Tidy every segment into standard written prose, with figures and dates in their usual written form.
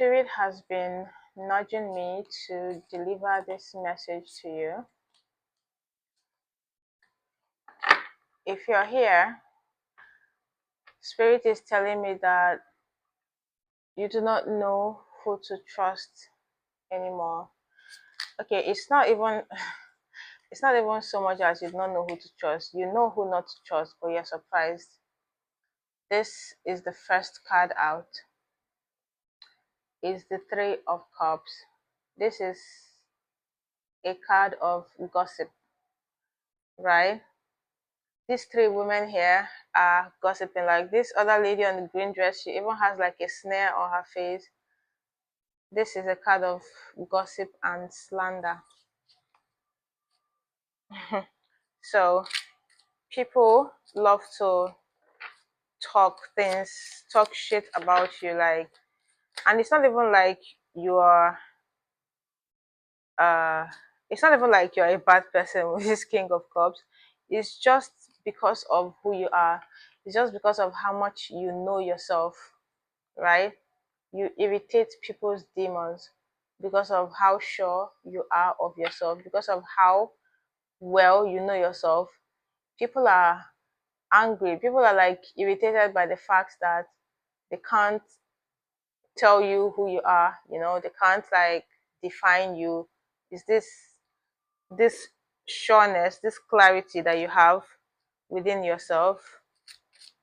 Spirit has been nudging me to deliver this message to you. If you're here, Spirit is telling me that you do not know who to trust anymore. Okay, it's not even so much as you don't know who to trust. You know who not to trust, but you're surprised. This is the first card out. Is the Three of Cups. This is a card of gossip, right? These three women here are gossiping. Like this other lady on the green dress, she even has like a sneer on her face. This is a card of gossip and slander. So people love to talk shit about you, like, and it's not even like you are uh it's not even like you're a bad person with this King of Cups. It's just because of who you are. It's just because of how much you know yourself, right? You irritate people's demons because of how sure you are of yourself, because of how well you know yourself. People are angry. People are like irritated by the fact that they can't tell you who you are, they can't like define you. Is this sureness, this clarity that you have within yourself,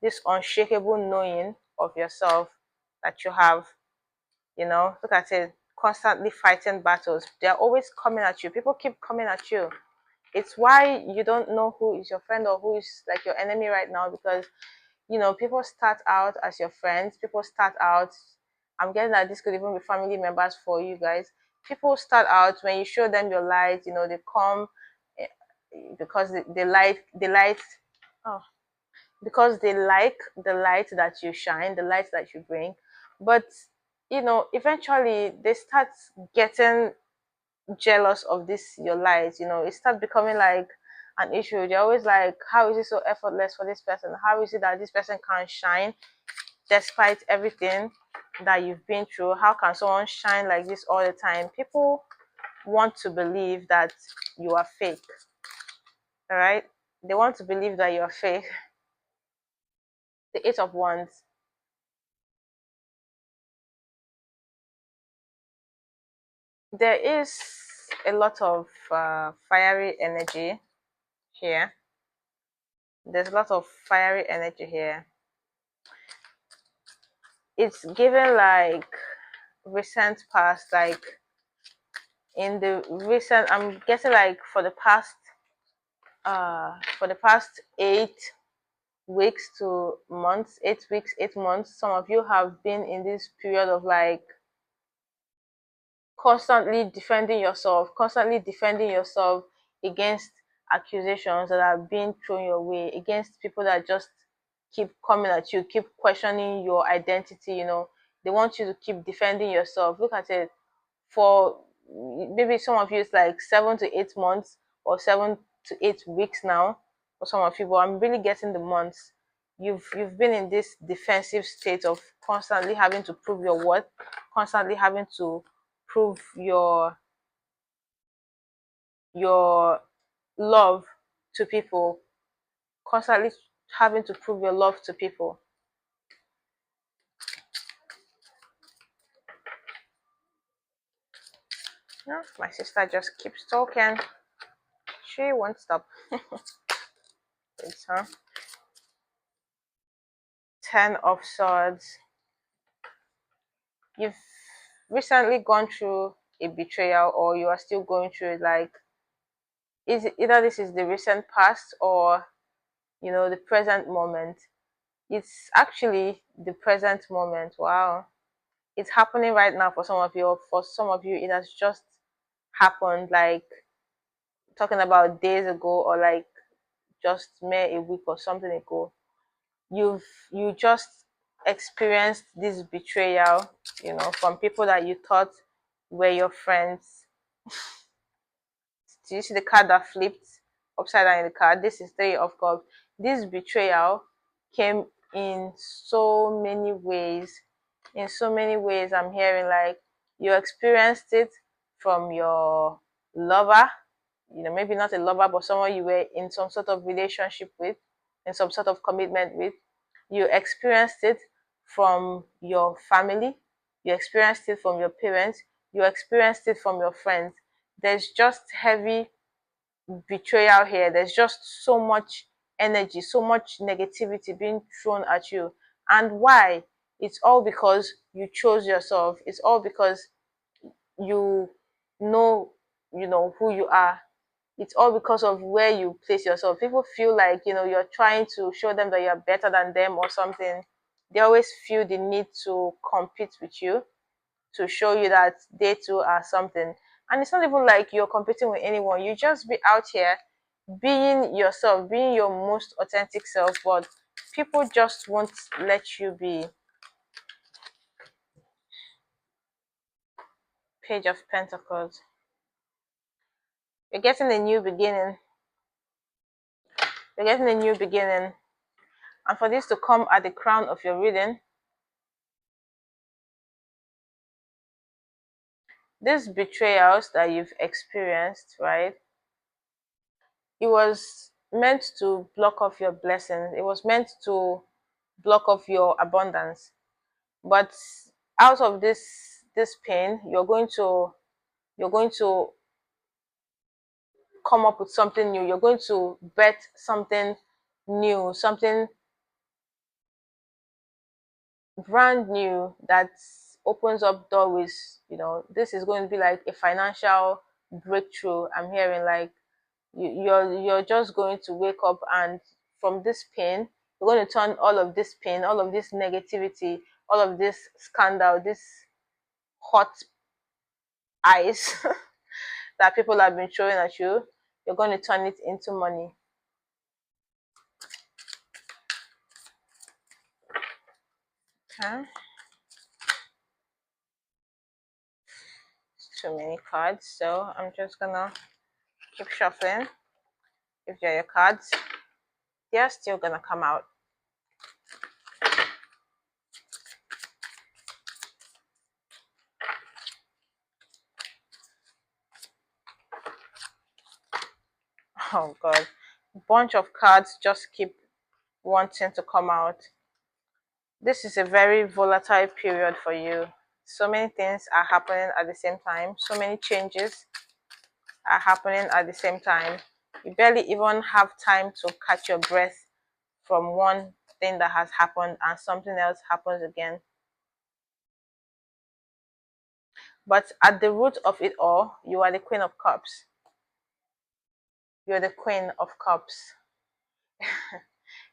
this unshakable knowing of yourself that you have. Look at it, constantly fighting battles. They're always coming at you. People keep coming at you. It's why you don't know who is your friend or who is like your enemy right now, because people start out as your friends. People start out, I'm getting that this could even be family members for you guys. People start out when you show them your light. They come eh, because they light oh, because they like the light that you shine, the light that you bring. But eventually they start getting jealous of this your light. It starts becoming like an issue. They're always like, how is it so effortless for this person? How is it that this person can't shine despite everything that you've been through? How can someone shine like this all the time? People want to believe that you are fake. All right, they want to believe that you're fake. The Eight of Wands. There is a lot of fiery energy here. There's a lot of fiery energy here. It's given like recent past, like in the recent, I'm guessing like for the past 8 weeks to months, 8 weeks, 8 months, some of you have been in this period of like constantly defending yourself against accusations that are being thrown your way, against people that just keep coming at you, keep questioning your identity. They want you to keep defending yourself. Look at it. For maybe some of you it's like 7 to 8 months or 7 to 8 weeks now for some of you, but I'm really getting the months. You've been in this defensive state of constantly having to prove your worth, constantly having to prove your love to people, constantly having to prove your love to people. Yeah, my sister just keeps talking. She won't stop. It's her. Ten of Swords. You've recently gone through a betrayal, or you are still going through it. Like, either this is the recent past or the present moment. It's actually the present moment. Wow. It's happening right now for some of you, or for some of you it has just happened, like talking about days ago, or like just mere a week or something ago. You just experienced this betrayal, from people that you thought were your friends. Do you see the card that flipped upside down in the card? This is Three of Cups. This betrayal came in so many ways. in so many ways. I'm hearing like you experienced it from your lover, maybe not a lover, but someone you were in some sort of relationship with, in some sort of commitment with. You experienced it from your family, you experienced it from your parents, you experienced it from your friends. There's just heavy betrayal here. There's just so much energy, so much negativity being thrown at you. And why? It's all because you chose yourself. It's all because you know, who you are. It's all because of where you place yourself. People feel like, you're trying to show them that you're better than them or something. They always feel the need to compete with you, to show you that they too are something. And it's not even like you're competing with anyone. You just be out here being yourself, being your most authentic self, but people just won't let you be. Page of Pentacles. You're getting a new beginning. You're getting a new beginning. And for this to come at the crown of your reading, these betrayals that you've experienced, right? It was meant to block off your blessings. It was meant to block off your abundance. But out of this pain, you're going to come up with something new. You're going to bet something new, something brand new that opens up doorways. This is going to be like a financial breakthrough. I'm hearing like you're just going to wake up, and from this pain you're going to turn all of this pain, all of this negativity, all of this scandal, this hot ice that people have been throwing at you, you're going to turn it into money. Okay. Too many cards, so I'm just gonna keep shuffling. If they're your cards, they're still gonna come out. Oh god, bunch of cards just keep wanting to come out. This is a very volatile period for you. So many things are happening at the same time. So many changes are happening at the same time. You barely even have time to catch your breath from one thing that has happened and something else happens again. But at the root of it all, you are the Queen of Cups. You're the Queen of Cups.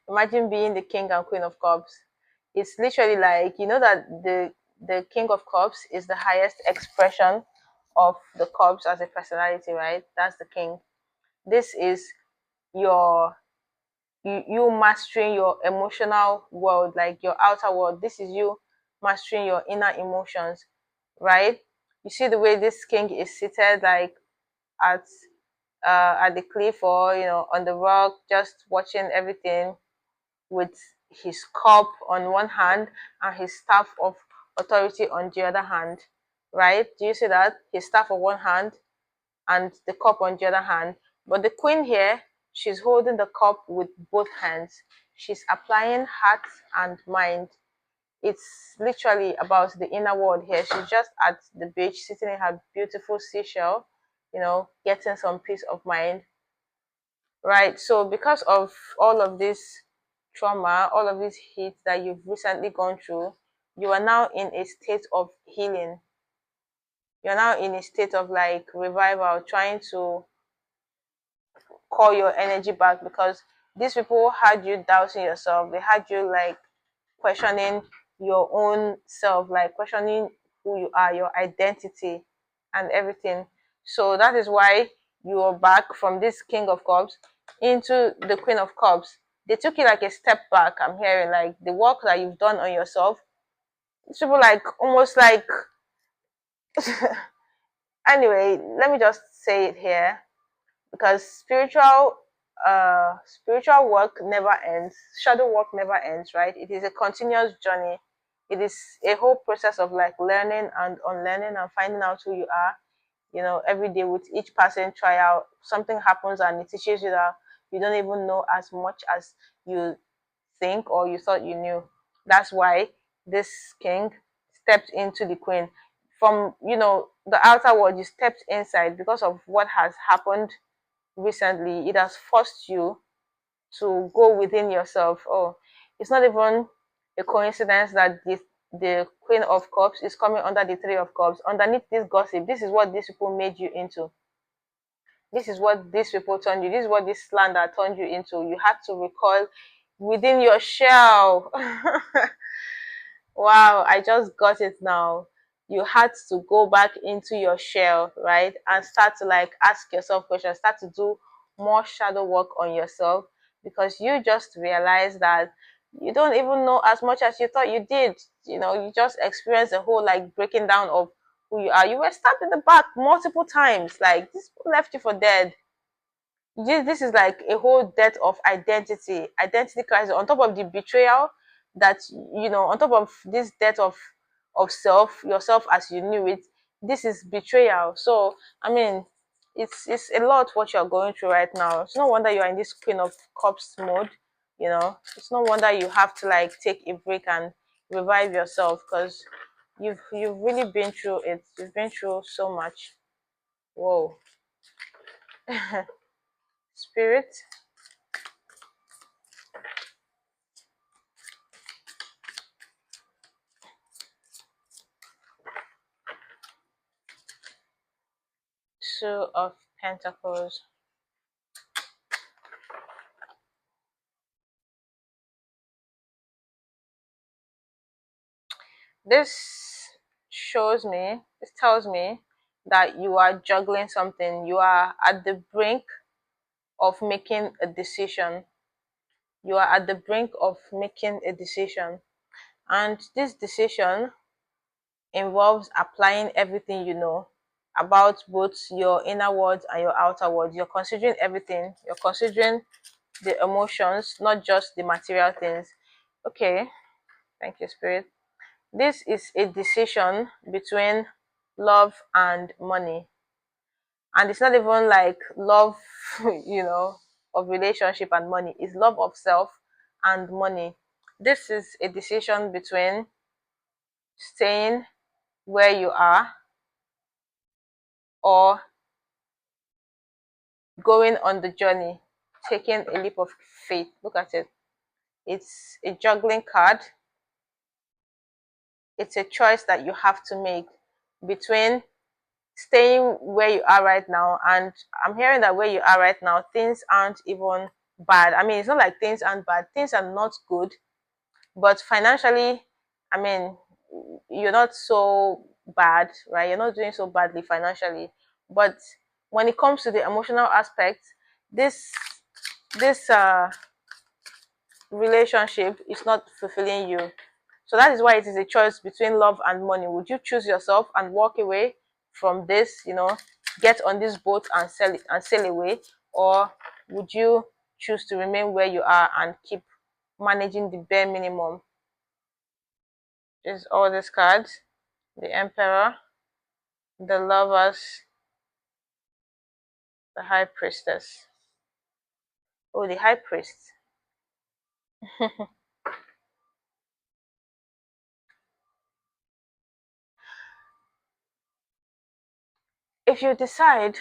Imagine being the King and Queen of Cups. It's literally like, that the King of Cups is the highest expression of the Cups as a personality, right? That's the King. This is your you mastering your emotional world, like your outer world. This is you mastering your inner emotions, right? You see the way this king is seated, like at at the cliff, or on the rock, just watching everything with his cup on one hand and his staff of authority on the other hand, right? Do you see that? His staff on one hand and the cup on the other hand. But the queen here, she's holding the cup with both hands. She's applying heart and mind. It's literally about the inner world here. She's just at the beach, sitting in her beautiful seashell, getting some peace of mind. Right. So because of all of this trauma, all of this heat that you've recently gone through, you are now in a state of healing. You're now in a state of like revival, trying to call your energy back, because these people had you doubting yourself. They had you like questioning your own self, like questioning who you are, your identity, and everything. So that is why you are back from this King of Cups into the Queen of Cups. They took it like a step back. I'm hearing like the work that you've done on yourself. These people like almost like anyway, let me just say it here, because spiritual work never ends. Shadow work never ends, right? It is a continuous journey. It is a whole process of like learning and unlearning and finding out who you are. Every day with each passing trial, something happens and it teaches you that you don't even know as much as you think or you thought you knew. That's why this king stepped into the queen. From the outer world, you stepped inside because of what has happened recently. It has forced you to go within yourself. Oh, it's not even a coincidence that the Queen of Cups is coming under the Three of Cups. Underneath this gossip, this is what these people made you into. This is what these people turned you. This is what this slander turned you into. You had to recoil within your shell. Wow, I just got it now. You had to go back into your shell, right? And start to like ask yourself questions, start to do more shadow work on yourself because you just realized that you don't even know as much as you thought you did. You just experienced a whole like breaking down of who you are. You were stabbed in the back multiple times. Like this left you for dead. This is like a whole death of identity crisis on top of the betrayal that on top of this death of yourself as you knew it. This is betrayal. So I mean, it's a lot what you're going through right now. It's no wonder you're in this Queen of Cups mode. It's no wonder you have to like take a break and revive yourself because you've really been through it. You've been through so much. Whoa. Spirit. Two of Pentacles. This this tells me that you are juggling something. You are at the brink of making a decision. You are at the brink of making a decision. And this decision involves applying everything you know about both your inner world and your outer world. You're considering everything. You're considering the emotions, not just the material things. Okay, thank you, Spirit. This is a decision between love and money. And it's not even like love, of relationship and money. It's love of self and money. This is a decision between staying where you are or going on the journey, taking a leap of faith. Look at it. It's a juggling card. It's a choice that you have to make between staying where you are right now. And I'm hearing that where you are right now, things aren't even bad. I mean, it's not like things aren't bad, things are not good, but financially, I mean, you're not so bad, right? You're not doing so badly financially. But when it comes to the emotional aspect, this this relationship is not fulfilling you. So that is why it is a choice between love and money. Would you choose yourself and walk away from this, get on this boat and sell it and sail away? Or would you choose to remain where you are and keep managing the bare minimum? Is all these cards. The Emperor, the Lovers, the High Priestess. Oh, the High Priest. If you decide,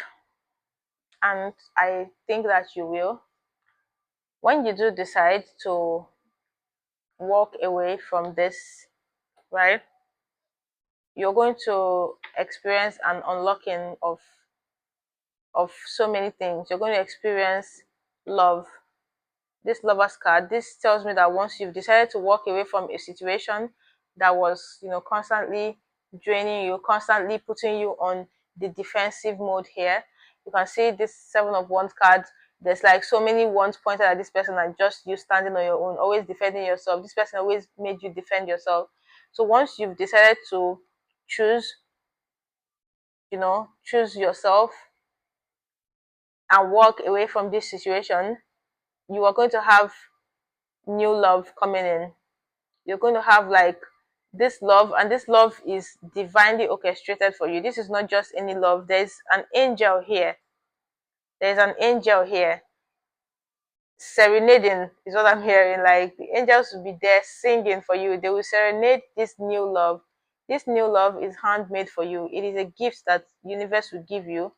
and I think that you will, when you do decide to walk away from this, right, you're going to experience an unlocking of so many things. You're going to experience love. This Lover's card, this tells me that once you've decided to walk away from a situation that was, constantly draining you, constantly putting you on the defensive mode here, you can see this Seven of Wands card. There's like so many wands pointed at this person and just you standing on your own, always defending yourself. This person always made you defend yourself. So once you've decided to choose, choose yourself and walk away from this situation, you are going to have new love coming in. You're going to have like this love, and this love is divinely orchestrated for you. This is not just any love. There's an angel here. There's an angel here serenading is what I'm hearing. Like the angels will be there singing for you. They will serenade this new love. This new love is handmade for you. It is a gift that universe will give you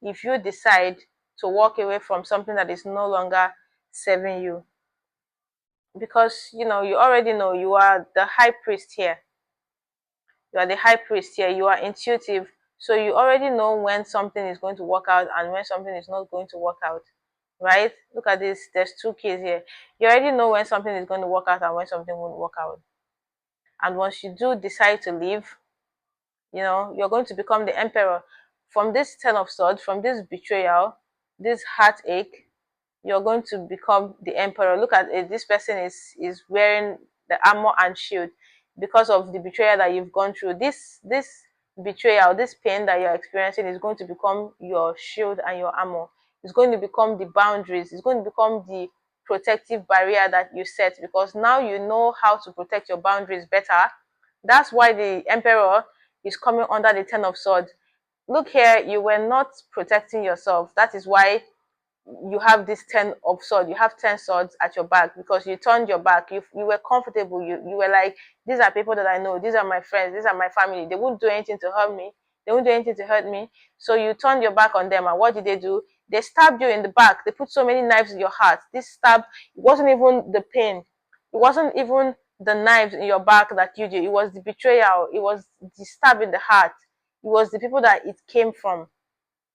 if you decide to walk away from something that is no longer serving you. Because you already know you are the high priest here. You are the high priest here. You are intuitive. So you already know when something is going to work out and when something is not going to work out. Right? Look at this. There's two keys here. You already know when something is going to work out and when something won't work out. And once you do decide to leave, you're going to become the emperor. From this Ten of Swords, from this betrayal, this heartache, you're going to become the emperor. Look at it. This person is wearing the armor and shield because of the betrayal that you've gone through. This betrayal, this pain that you're experiencing is going to become your shield and your armor. It's going to become the boundaries. It's going to become the protective barrier that you set, because now you know how to protect your boundaries better. That's why the emperor is coming under the Ten of Swords. Look here, you were not protecting yourself. That is why you have this 10 of swords. You have 10 swords at your back because you turned your back. You were comfortable. You were like, these are people that I know. These are my friends. These are my family. They won't do anything to hurt me. They won't do anything to hurt me. So you turned your back on them. And what did they do? They stabbed you in the back. They put so many knives in your heart. This stab, it wasn't even the pain. It wasn't even the knives in your back that you did. It was the betrayal. It was the stab in the heart. It was the people that it came from.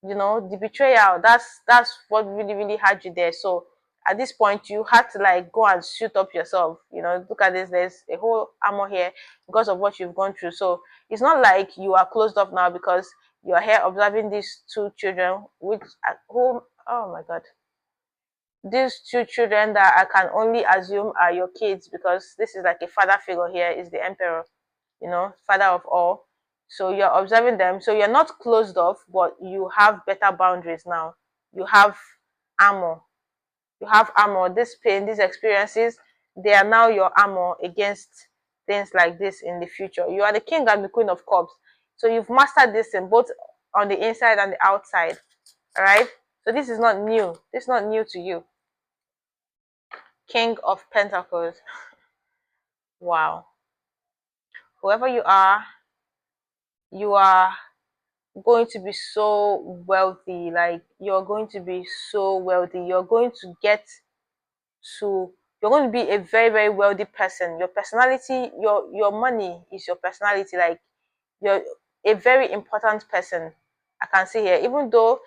The betrayal. That's what really really had you there. So at this point you had to like go and suit up yourself. Look at this. There's a whole armor here because of what you've gone through. So it's not like you are closed off now because you are here observing these two children, which whom, oh my god, these two children that I can only assume are your kids, because this is like a father figure here, is the emperor, father of all. So you're observing them. So you're not closed off, but you have better boundaries now. You have armor. You have armor. This pain, these experiences, they are now your armor against things like this in the future. You are the king and the queen of cups. So you've mastered this in both on the inside and the outside. All right. So this is not new. This is not new to you. King of Pentacles. Wow. Whoever you are going to be so wealthy. Like you're going to be so wealthy. To you're going to be a very very wealthy person. Your personality, your money is your personality. Like you're a very important person. I can see here, even though,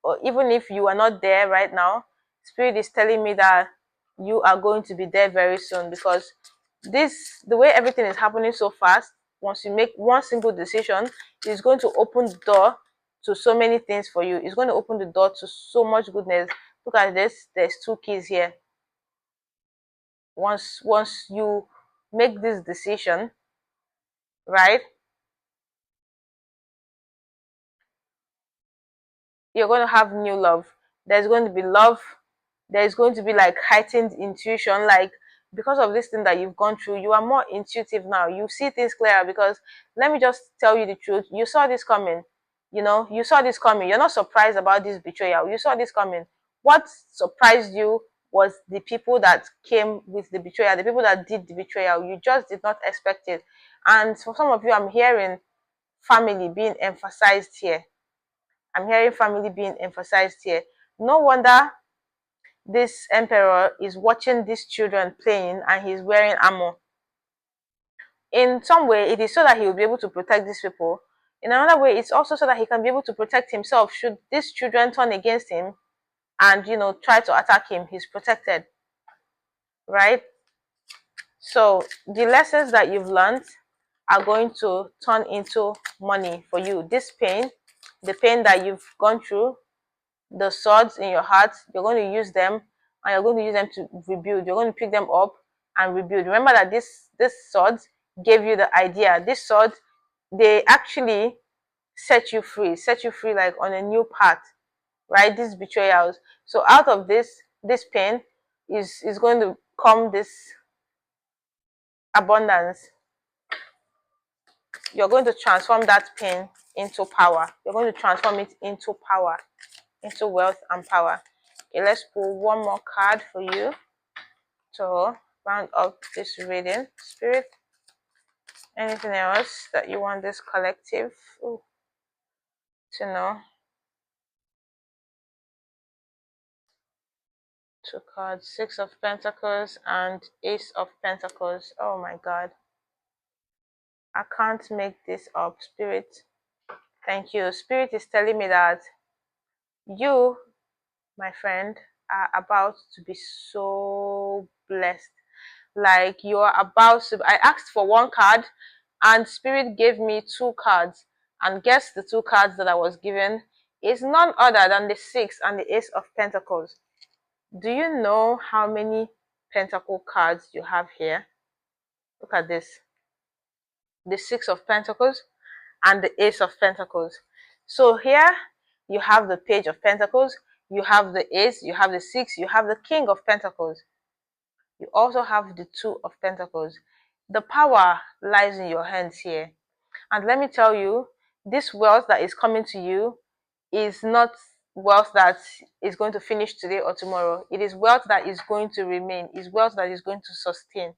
or even if you are not there right now, spirit is telling me that you are going to be there very soon, because the way everything is happening so fast, once you make one single decision, it's going to open the door to so many things for you. It's going to open the door to so much goodness. Look at this. There's two keys here. Once you make this decision, right, you're going to have new love. There's going to be love. There's going to be like heightened intuition. Like because of this thing that you've gone through, you are more intuitive now. You see things clearer, because let me just tell you the truth. You saw this coming. You saw this coming. You're not surprised about this betrayal. You saw this coming. What surprised you was the people that came with the betrayal, the people that did the betrayal. You just did not expect it. And for some of you, I'm hearing family being emphasized here. I'm hearing family being emphasized here. No wonder this emperor is watching these children playing and he's wearing armor. In some way, it is so that he will be able to protect these people. In another way, it's also so that he can be able to protect himself. Should these children turn against him and try to attack him, he's protected, right? So the lessons that you've learned are going to turn into money for you. This pain, the pain that you've gone through, the swords in your heart, you're going to use them, and you're going to use them to rebuild. You're going to pick them up and rebuild. Remember that this swords gave you the idea. This sword, they actually set you free like on a new path, right? These betrayals. So out of this pain is going to come this abundance. you're going to transform that pain into power. You're going to transform it into power, into wealth and power. Okay, let's pull one more card for you to round up this reading. Spirit, anything else that you want this collective to know? Two cards, Six of Pentacles and Ace of Pentacles. Oh my God. I can't make this up, Spirit. Thank you. Spirit is telling me that you, my friend, are about to be so blessed. Like you are about to. I asked for one card, and Spirit gave me two cards. And guess the two cards that I was given is none other than the Six and the Ace of Pentacles. Do you know how many Pentacle cards you have here? Look at this. The Six of Pentacles and the Ace of Pentacles. So here you have the Page of Pentacles, you have the Ace, you have the Six, you have the King of Pentacles. You also have the Two of Pentacles. The power lies in your hands here. And let me tell you, this wealth that is coming to you is not wealth that is going to finish today or tomorrow. It is wealth that is going to remain. It's wealth that is going to sustain.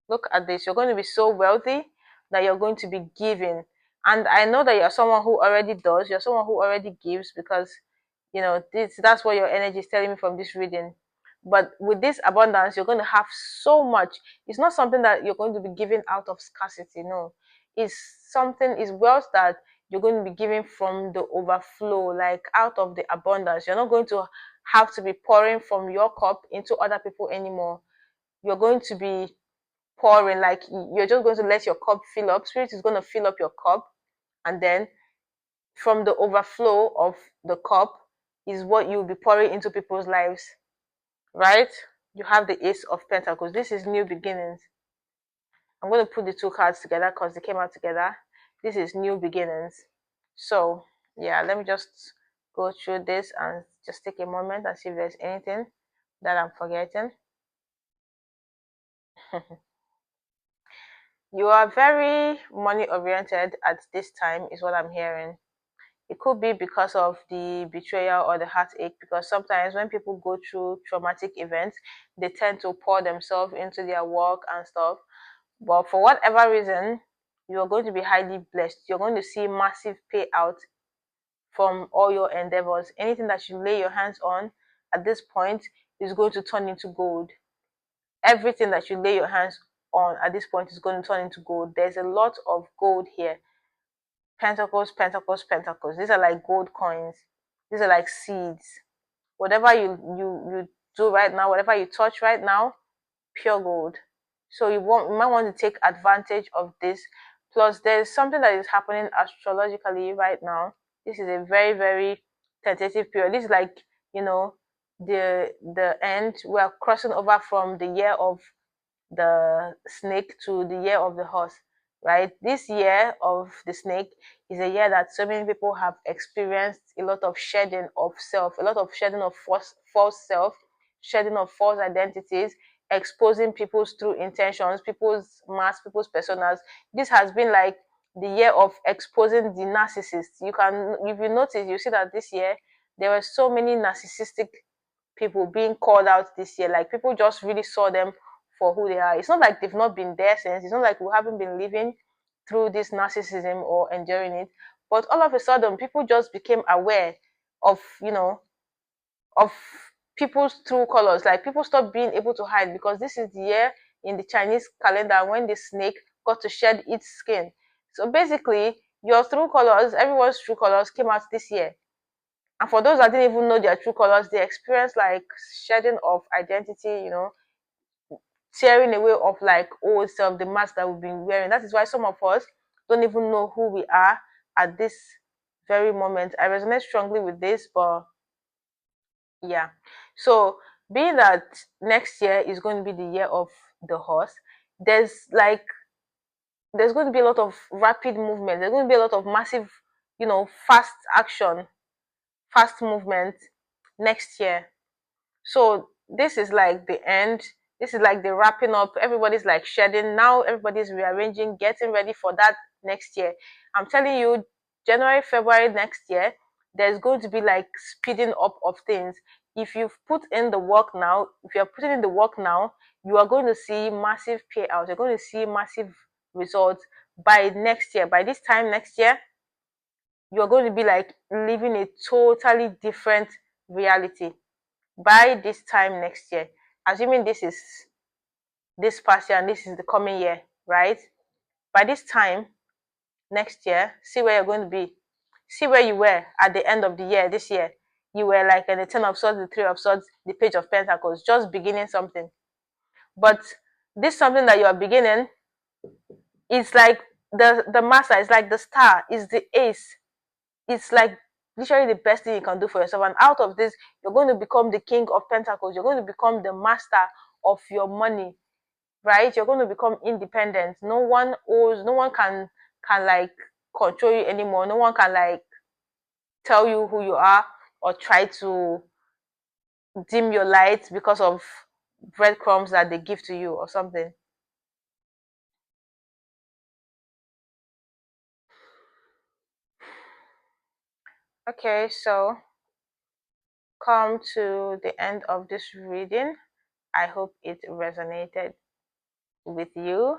Look at this. You're going to be so wealthy that you're going to be giving. And I know that you're someone who already does. You're someone who already gives because, that's what your energy is telling me from this reading. But with this abundance, you're going to have so much. It's not something that you're going to be giving out of scarcity. No, it's wealth that you're going to be giving from the overflow, like out of the abundance. You're not going to have to be pouring from your cup into other people anymore. You're going to be pouring, like you're just going to let your cup fill up. Spirit is going to fill up your cup, and then from the overflow of the cup is what you'll be pouring into people's lives, right? You have the Ace of Pentacles. This is new beginnings. I'm going to put the two cards together because they came out together. This is new beginnings. So yeah, let me just go through this and just take a moment and see if there's anything that I'm forgetting. You are very money oriented at this time, is what I'm hearing. It could be because of the betrayal or the heartache, because sometimes when people go through traumatic events, they tend to pour themselves into their work and stuff. But for whatever reason, you're going to be highly blessed. You're going to see massive payout from all your endeavors. Anything that you lay your hands on at this point is going to turn into gold. Everything that you lay your hands on at this point is going to turn into gold. There's a lot of gold here. Pentacles, pentacles, pentacles. These are like gold coins. These are like seeds. Whatever you do right now, whatever you touch right now, pure gold. So you might want to take advantage of this. Plus, there's something that is happening astrologically right now. This is a very, very tentative period. This is like, you know, the end. We are crossing over from the year of the snake to the year of the horse, right? This year of the snake is a year that so many people have experienced a lot of shedding of self, a lot of shedding of false self, shedding of false identities, exposing people's true intentions, people's masks, people's personas. This has been like the year of exposing the narcissists. If you notice, you see that this year there were so many narcissistic people being called out this year. Like people just really saw them for who they are. It's not like they've not been there since. It's not like we haven't been living through this narcissism or enduring it. But all of a sudden, people just became aware of, of people's true colors. Like people stopped being able to hide because this is the year in the Chinese calendar when the snake got to shed its skin. So basically, your true colors, everyone's true colors came out this year. And for those that didn't even know their true colors, they experienced like shedding of identity, tearing away of like old self, the mask that we've been wearing. That is why some of us don't even know who we are at this very moment. I resonate strongly with this, but yeah. So being that next year is going to be the year of the horse, there's like there's going to be a lot of rapid movement. There's going to be a lot of massive, fast action, fast movement next year. So this is like the end. This is like the wrapping up. Everybody's like shedding. Now everybody's rearranging, getting ready for that next year. I'm telling you, January, February next year, there's going to be like speeding up of things. If you've put in the work now, if you're putting in the work now, you are going to see massive payouts. You're going to see massive results by next year. By this time next year, you're going to be like living a totally different reality by this time next year. Assuming this is this past year and this is the coming year, right? By this time next year, see where you're going to be. See where you were at the end of the year this year. You were like in the Ten of Swords, the Three of Swords, the Page of Pentacles, just beginning something. But this something that you are beginning is like the master, is like the star, is the ace. It's like literally the best thing you can do for yourself. And out of this, you're going to become the king of pentacles. You're going to become the master of your money, right? You're going to become independent. No one owes, no one can like control you anymore. No one can like tell you who you are or try to dim your light because of breadcrumbs that they give to you or something. Okay, so come to the end of this reading. I hope it resonated with you.